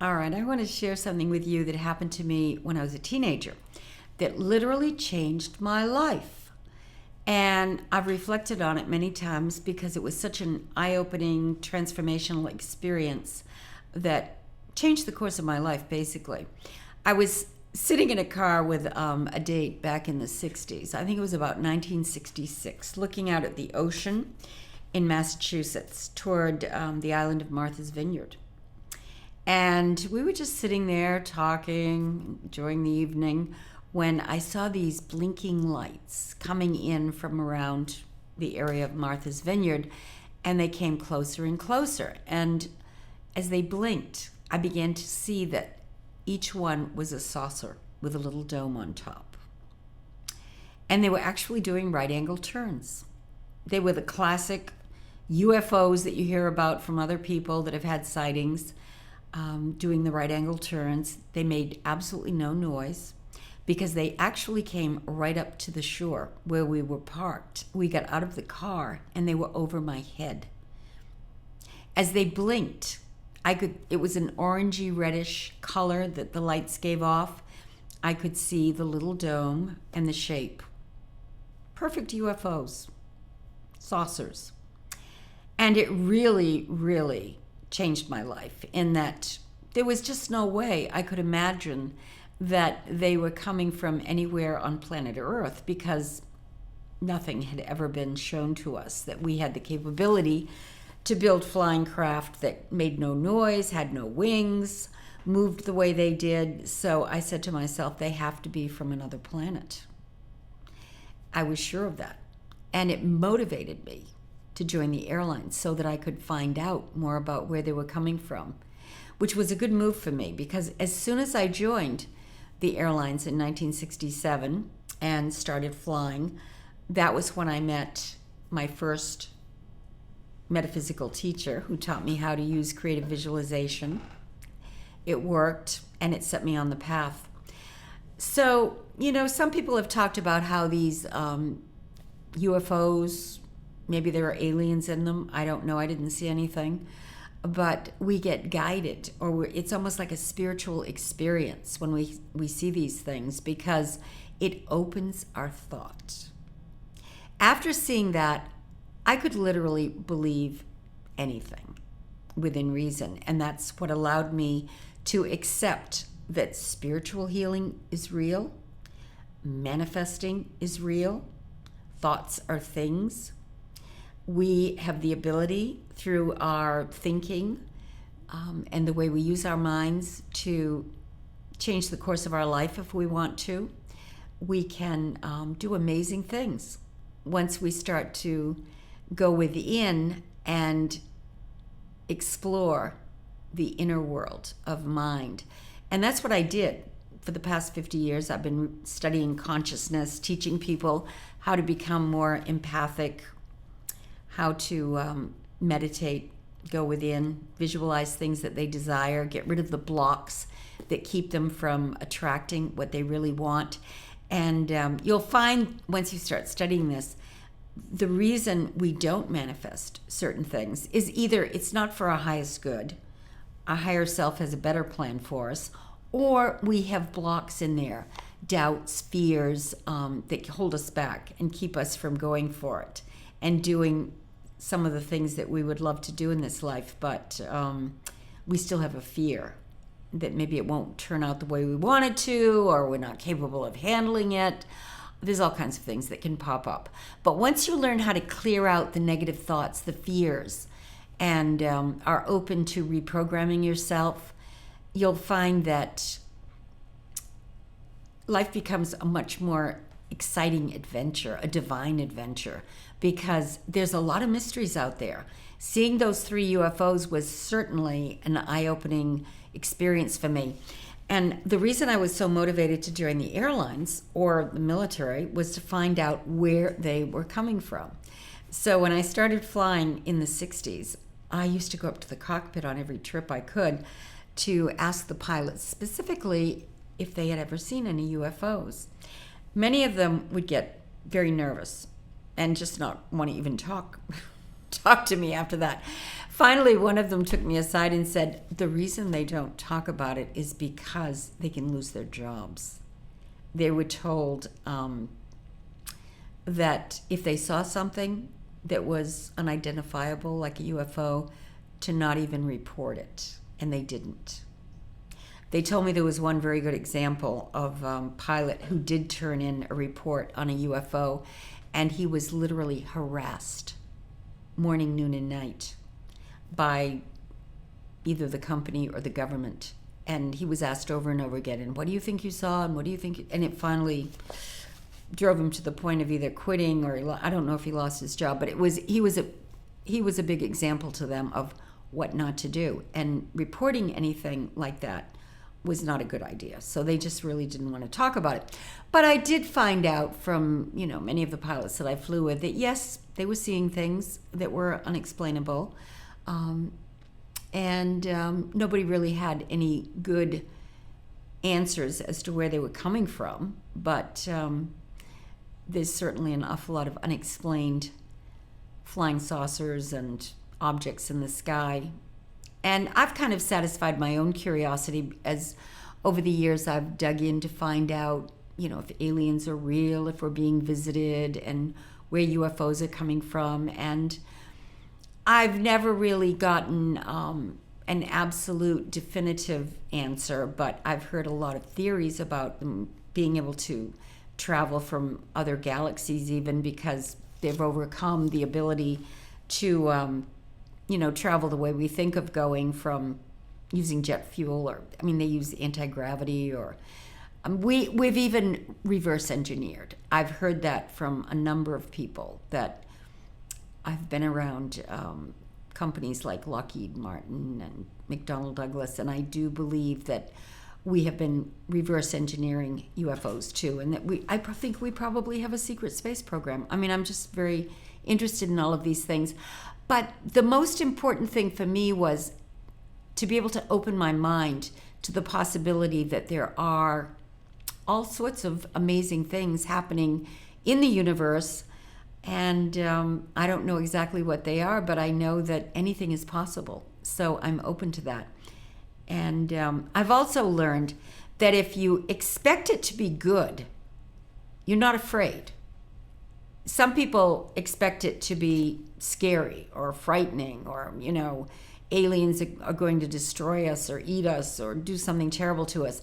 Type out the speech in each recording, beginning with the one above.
All right, I want to share something with you that happened to me when I was a teenager that literally changed my life. And I've reflected on it many times because it was such an eye opening, transformational experience that changed the course of my life, basically. I was sitting in a car with a date back in the 60s. I think it was about 1966, looking out at the ocean in Massachusetts toward the island of Martha's Vineyard. And we were just sitting there talking, enjoying the evening, when I saw these blinking lights coming in from around the area of Martha's Vineyard, and they came closer and closer. And as they blinked, I began to see that each one was a saucer with a little dome on top. And they were actually doing right angle turns. They were the classic UFOs that you hear about from other people that have had sightings. Doing the right angle turns. They made absolutely no noise because they actually came right up to the shore where we were parked. We got out of the car and they were over my head. As they blinked, it was an orangey reddish color that the lights gave off. I could see the little dome and the shape. Perfect UFOs, saucers. And it really, really changed my life in that there was just no way I could imagine that they were coming from anywhere on planet Earth because nothing had ever been shown to us that we had the capability to build flying craft that made no noise, had no wings, moved the way they did. So I said to myself, they have to be from another planet. I was sure of that. And it motivated me to join the airline so that I could find out more about where they were coming from, which was a good move for me because as soon as I joined the airlines in 1967 and started flying, that was when I met my first metaphysical teacher who taught me how to use creative visualization. It worked and it set me on the path. So, some people have talked about how these UFOs, maybe there are aliens in them. I don't know. I didn't see anything. But we get guided, or it's almost like a spiritual experience when we see these things because it opens our thought. After seeing that, I could literally believe anything within reason. And that's what allowed me to accept that spiritual healing is real, manifesting is real, thoughts are things. We have the ability through our thinking and the way we use our minds to change the course of our life if we want to. We can do amazing things once we start to go within and explore the inner world of mind. And that's what I did for the past 50 years. I've been studying consciousness, teaching people how to become more empathic, how to meditate, go within, visualize things that they desire, get rid of the blocks that keep them from attracting what they really want. And you'll find once you start studying this, the reason we don't manifest certain things is either it's not for our highest good, our higher self has a better plan for us, or we have blocks in there, doubts, fears that hold us back and keep us from going for it and doing some of the things that we would love to do in this life, but we still have a fear that maybe it won't turn out the way we want it to, or we're not capable of handling it. There's all kinds of things that can pop up. But once you learn how to clear out the negative thoughts, the fears, and are open to reprogramming yourself, you'll find that life becomes a much more exciting adventure, a divine adventure, because there's a lot of mysteries out there. Seeing those 3 UFOs was certainly an eye-opening experience for me. And the reason I was so motivated to join the airlines or the military was to find out where they were coming from. So when I started flying in the 60s, I used to go up to the cockpit on every trip I could to ask the pilots specifically if they had ever seen any UFOs. Many of them would get very nervous and just not want to even talk to me after that. Finally, one of them took me aside and said, the reason they don't talk about it is because they can lose their jobs. They were told that if they saw something that was unidentifiable, like a UFO, to not even report it, and they didn't. They told me there was one very good example of a pilot who did turn in a report on a UFO, and he was literally harassed morning, noon, and night by either the company or the government. And he was asked over and over again, and what do you think you saw, and what do you think? And it finally drove him to the point of either quitting, or I don't know if he lost his job, but he was a big example to them of what not to do. And reporting anything like that was not a good idea. So they just really didn't want to talk about it. But I did find out from, many of the pilots that I flew with that yes, they were seeing things that were unexplainable. And nobody really had any good answers as to where they were coming from. But there's certainly an awful lot of unexplained flying saucers and objects in the sky. And I've kind of satisfied my own curiosity as over the years I've dug in to find out, if aliens are real, if we're being visited, and where UFOs are coming from. And I've never really gotten an absolute definitive answer, but I've heard a lot of theories about them being able to travel from other galaxies, even because they've overcome the ability to travel the way we think of going from using jet fuel, or they use anti-gravity, or we've even reverse engineered. I've heard that from a number of people that I've been around, companies like Lockheed Martin and McDonnell Douglas, and I do believe that we have been reverse engineering UFOs too, and that I think we probably have a secret space program. I'm just very interested in all of these things. But the most important thing for me was to be able to open my mind to the possibility that there are all sorts of amazing things happening in the universe. And I don't know exactly what they are, but I know that anything is possible. So I'm open to that. And I've also learned that if you expect it to be good, you're not afraid. Some people expect it to be scary or frightening, or, aliens are going to destroy us or eat us or do something terrible to us.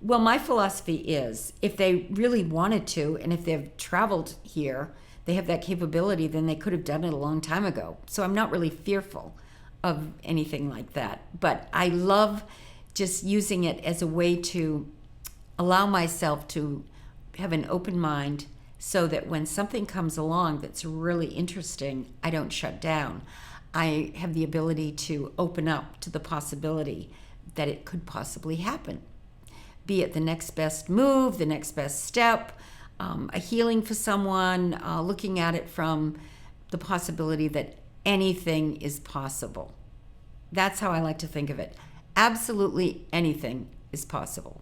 Well, my philosophy is if they really wanted to, and if they've traveled here, they have that capability, then they could have done it a long time ago. So I'm not really fearful of anything like that. But I love just using it as a way to allow myself to have an open mind, so that when something comes along that's really interesting, I don't shut down. I have the ability to open up to the possibility that it could possibly happen. Be it the next best move, the next best step, a healing for someone, looking at it from the possibility that anything is possible. That's how I like to think of it. Absolutely anything is possible.